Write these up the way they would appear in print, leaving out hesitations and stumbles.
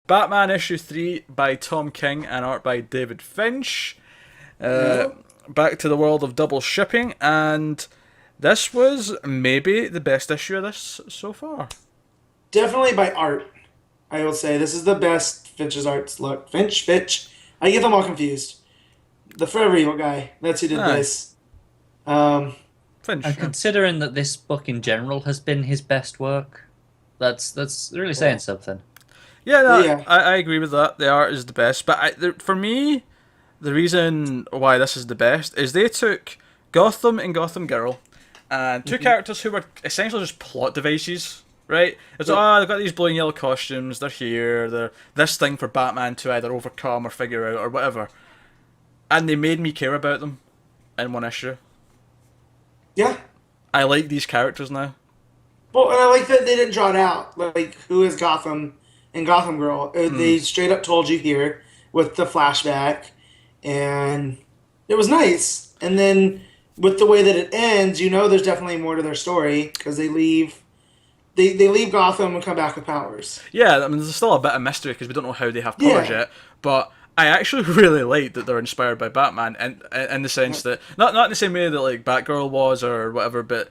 Batman issue 3 by Tom King and art by David Finch. Uh, Yep. Back to the world of double shipping, and this was maybe the best issue of this so far. Definitely by art, I will say. This is the best Finch's arts look. Finch. I get them all confused. The Forever Evil guy. That's who did Aye, this. Um, Finch. And Yeah, considering that this book in general has been his best work, that's really saying something. yeah, no, yeah. I agree with that. The art is the best, but for me, the reason why this is the best is they took Gotham and Gotham Girl and two Mhm. characters who were essentially just plot devices, right? It's Yep. they've got these blue and yellow costumes, they're here, they're this thing for Batman to either overcome or figure out or whatever. And they made me care about them in one issue. Yeah. I like these characters now. Well, and I like that they didn't draw it out. Like, who is Gotham and Gotham Girl? Mm. They straight up told you here with the flashback, and it was nice. And then with the way that it ends, you know there's definitely more to their story because they leave Gotham and come back with powers. Yeah, I mean, there's still a bit of mystery because we don't know how they have powers Yeah. yet, but I actually really like that they're inspired by Batman, and in the sense that not in the same way that like Batgirl was or whatever, but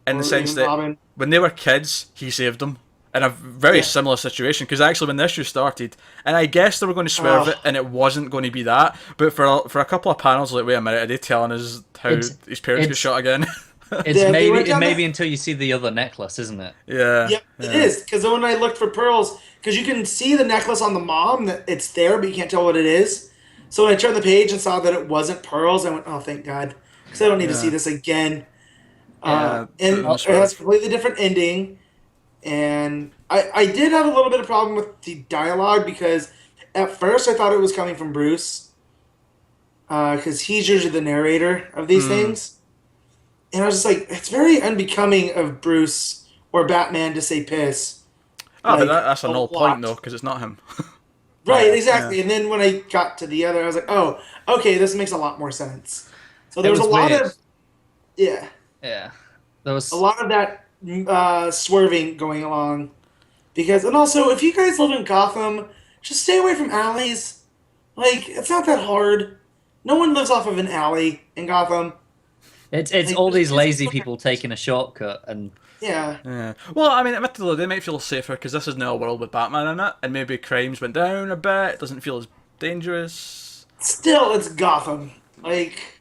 in the Or sense even that Robin. when they were kids, he saved them in a very Yeah. similar situation. Because actually, when the issue started, and I guess they were going to swerve it, Oh, and it wasn't going to be that, but for a couple of panels, like, wait a minute, are they telling us how It's his parents get it's shot again? it's they went maybe down maybe the. until you see the other necklace, isn't it? Yeah, Yep, it yeah, is. Because when I looked for pearls, because you can see the necklace on the mom, that it's there, but you can't tell what it is. So when I turned the page and saw that it wasn't pearls, I went, "Oh, thank God," because I don't need to see yeah, this again. Yeah. And the Well, it has a swerve. completely different ending. And I did have a little bit of problem with the dialogue because at first I thought it was coming from Bruce, because he's usually the narrator of these Mm. things. And I was just like, it's very unbecoming of Bruce or Batman to say piss, Ah, but like that's a a null point lot. though, because it's not him. Right, Yeah. exactly. And then when I got to the other, I was like, oh, okay, this makes a lot more sense. So it there was a was lot weird. of, yeah, Yeah. There a was lot of that swerving going along. Because, and also, if you guys live in Gotham, just stay away from alleys. Like, it's not that hard. No one lives off of an alley in Gotham. it's Like, all there's these kids lazy everywhere. people taking a shortcut and Yeah. Yeah. Well, I mean, admittedly, they might feel safer because this is now a world with Batman in it, and maybe crimes went down a bit. It doesn't feel as dangerous. Still, it's Gotham. Like,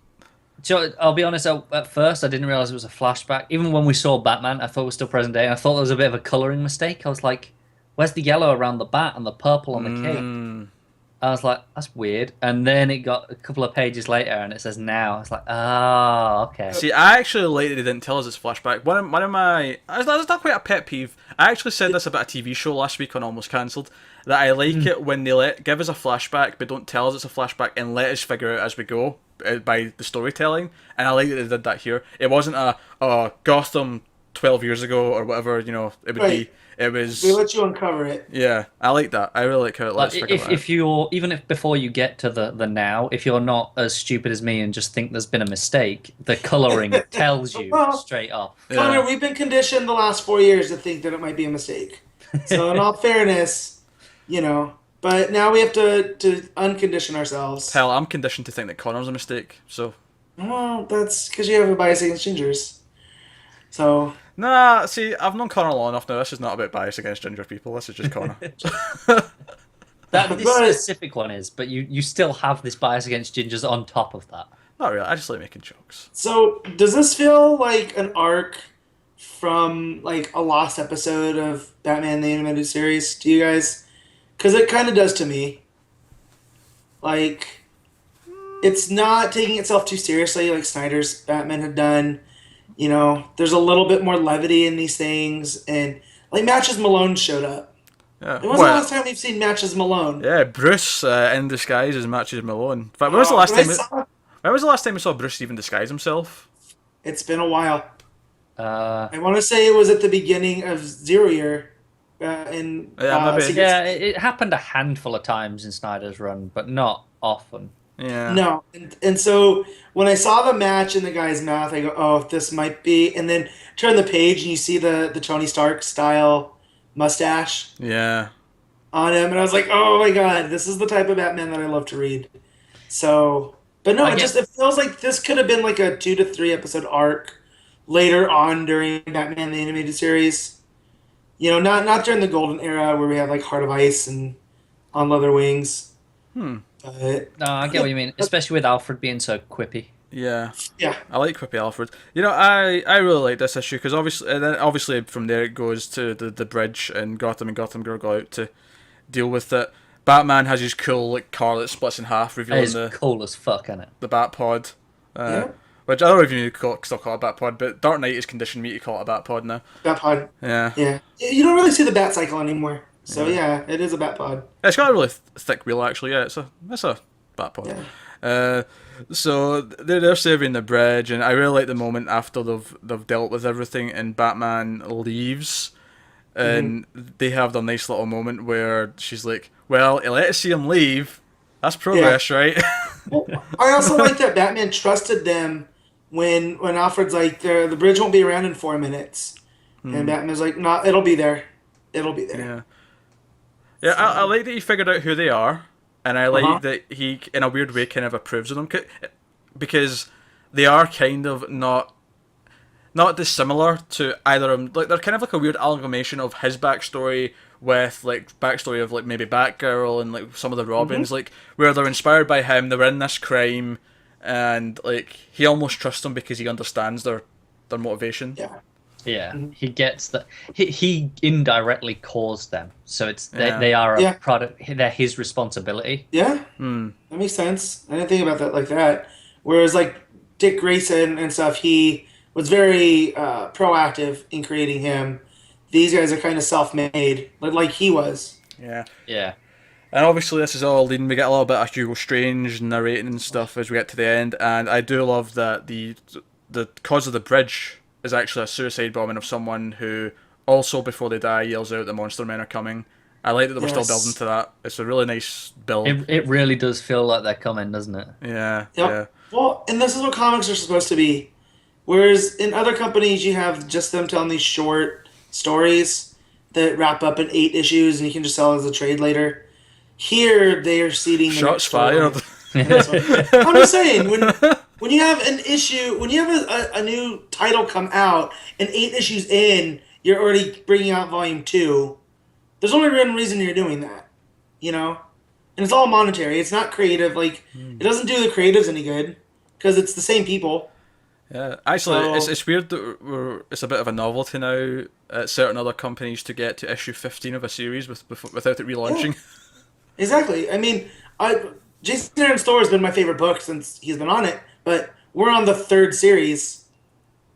so I'll be honest, at first I didn't realize it was a flashback. Even when we saw Batman, I thought it was still present day, and I thought there was a bit of a coloring mistake. I was like, where's the yellow around the bat and the purple on the cape? Mm. I was like, that's weird. And then it got a couple of pages later and it says now. I was like, oh, okay. See, I actually like that they didn't tell us it's flashback. One of my that's not quite a pet peeve. I actually said this about a TV show last week on Almost Cancelled that I like it when they give us a flashback but don't tell us it's a flashback and let us figure out as we go by the storytelling. And I like that they did that here. It wasn't a Gotham 12 years ago or whatever it would be. right. It They was let you uncover it. yeah. I like that. I really like how it Like lets us figure that out. if you're even if before you get to the now, if you're not as stupid as me and just think there's been a mistake, the coloring tells you Well, straight off. Connor, Yeah. we've been conditioned the last 4 years to think that it might be a mistake. So, in all fairness, but now we have to uncondition ourselves. Hell, I'm conditioned to think that Connor's a mistake. So Well, that's because you have a bias against gingers. So, nah, see, I've known Connor long enough now. This is not about bias against ginger people. This is just Connor. That this but specific one is, but you still have this bias against gingers on top of that. Not really. I just like making jokes. so does this feel like an arc from like a lost episode of Batman the Animated Series to you guys? Because it kind of does to me. Like, it's not taking itself too seriously like Snyder's Batman had done. There's a little bit more levity in these things, and like Matches Malone showed up. Yeah. When was the Well, last time we've seen Matches Malone? yeah. Bruce in disguise as Matches Malone. In fact, When I saw when was the last time we saw Bruce even disguise himself? it's been a while. Uh, I want to say it was at the beginning of Zero Year in Yeah, maybe. Secret. yeah, it happened a handful of times in Snyder's run, but not often. Yeah. No, and so when I saw the match in the guy's mouth, I go, "Oh, this might be." And then turn the page and you see the Tony Stark style mustache. Yeah. on him, and I was like, oh my god, this is the type of Batman that I love to read. So, but no, I get it feels like this could have been like a 2 to 3 episode arc later on during Batman the animated series. Not during the golden era where we have like Heart of Ice and On Leather Wings. But no, I get what you mean, especially with Alfred being so quippy. Yeah. yeah, I like Quippy Alfred. I really like this issue because obviously from there it goes to the bridge and Gotham Girl go out to deal with it. Batman has his cool like car that splits in half, revealing It's cool as fuck, isn't it? the Bat Pod. yeah, Which I don't know if you still call it a Bat Pod, but Dark Knight has conditioned me to call it a Bat Pod now. Bat Pod. Yeah. Yeah, you don't really see the Bat Cycle anymore. So yeah, it is a Bat Pod. It's got a really thick wheel actually. Yeah, it's a Bat Pod. Yeah. So they're saving the bridge, and I really like the moment after they've dealt with everything, and Batman leaves, and they have their nice little moment where she's like, "Well, let us see him leave. That's progress, right?" Well, I also like that Batman trusted them when Alfred's like, the bridge won't be around in 4 minutes, and Batman's like, no, it'll be there. It'll be there. Yeah. Yeah, I like that he figured out who they are, and I like that he, in a weird way, kind of approves of them, because they are kind of not dissimilar to either of them. Like, they're kind of like a weird amalgamation of his backstory with, like, backstory of, like, maybe Batgirl and, like, some of the Robins, like, where they're inspired by him, they're in this crime, and, like, he almost trusts them because he understands their motivation. Yeah. Yeah, he gets that. He indirectly caused them, so it's Yeah. they are a Yeah. product. They're his responsibility. Yeah, that makes sense. I didn't think about that like that. Whereas like Dick Grayson and stuff, he was very proactive in creating him. These guys are kind of self-made, like he was. Yeah. Yeah, And obviously this is all leading, we get a little bit of Hugo Strange narrating and stuff as we get to the end, and I do love that the cause of the bridge is actually a suicide bombing of someone who also, before they die, yells out the Monster Men are coming. I like that we're still Yes. building to that. It's a really nice build. it really does feel like they're coming, doesn't it? Yeah, Yep. yeah. Well, and this is what comics are supposed to be. Whereas in other companies, you have just them telling these short stories that wrap up in 8 issues, and you can just sell it as a trade later. Here, they are seeding the Shots next story. fired. I'm just saying, when you have an issue, when you have a new title come out, and 8 issues in, you're already bringing out volume 2. There's only one reason you're doing that, and it's all monetary. It's not creative. Like it doesn't do the creatives any good because it's the same people. Yeah, actually, So- it's weird that it's a bit of a novelty now at certain other companies to get to issue 15 of a series without it relaunching. Exactly. I mean, Jason Aaron's Thor has been my favorite book since he's been on it, but we're on the 3rd series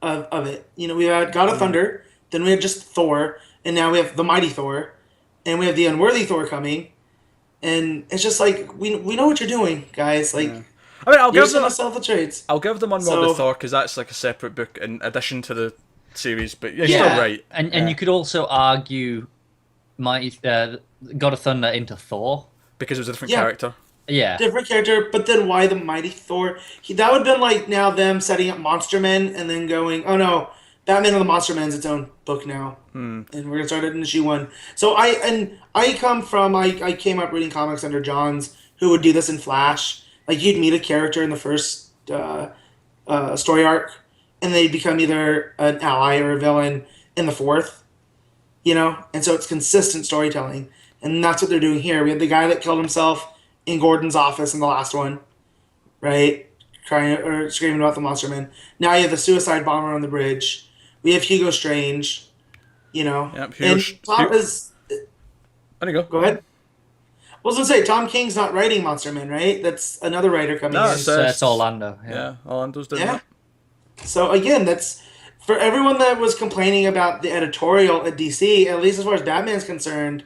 of it. We had God of Thunder, then we had just Thor, and now we have the Mighty Thor, and we have the Unworthy Thor coming, and it's just like we know what you're doing, guys. Like I mean, I'll you're give them gonna sell the trades. I'll give them one more So- with Thor because that's like a separate book in addition to the series. But you're Yeah, still right. And you could also argue Mighty God of Thunder into Thor. Because it was a different Yeah. character. Yeah, Different character, but then why the Mighty Thor? That would have been like now them setting up Monster Men and then going, oh no, Batman and the Monster Men's its own book now, and we're gonna start it in issue 1. So I came up reading comics under Johns, who would do this in Flash. Like you'd meet a character in the first story arc, and they'd become either an ally or a villain in the 4th. And so it's consistent storytelling, and that's what they're doing here. We had the guy that killed himself in Gordon's office in the last one, right? Crying or screaming about the Monster Man. Now you have the suicide bomber on the bridge. We have Hugo Strange, Yep, and Tom is. There you go. Go ahead. I was gonna say Tom King's not writing Monster Man, right? That's another writer coming No, in. it's Orlando. Yeah, Orlando's doing Yeah. that. So again, that's for everyone that was complaining about the editorial at DC. At least as far as Batman's concerned,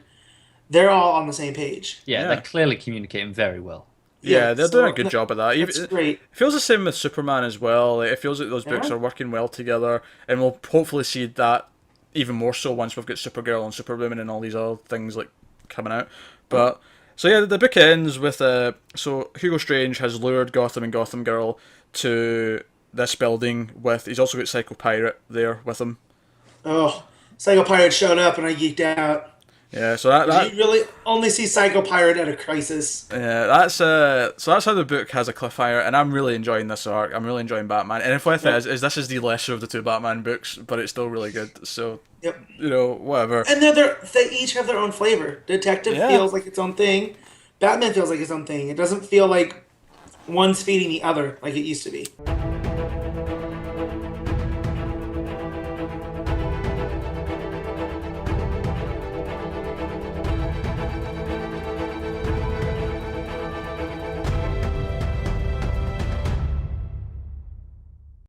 they're all on the same page. Yeah, Yeah. they're clearly communicating very well. Yeah, they're doing a so good job of that. That's great. It feels the same with Superman as well. Like, it feels like those books Yeah. are working well together, and we'll hopefully see that even more so once we've got Supergirl and Superwoman and all these other things like coming out. But so yeah, the book ends with so Hugo Strange has lured Gotham and Gotham Girl to this building with. He's also got Psycho Pirate there with him. Oh, Psycho Pirate showed up and I geeked out. Yeah, so that You really only see Psycho Pirate at a crisis. yeah, that's how the book has a cliffhanger, and I'm really enjoying this arc. I'm really enjoying Batman, and if with it is this is the lesser of the two Batman books, but it's still really good. So Yep. whatever. And they each have their own flavor. Detective Yeah. feels like its own thing. Batman feels like its own thing. It doesn't feel like one's feeding the other like it used to be.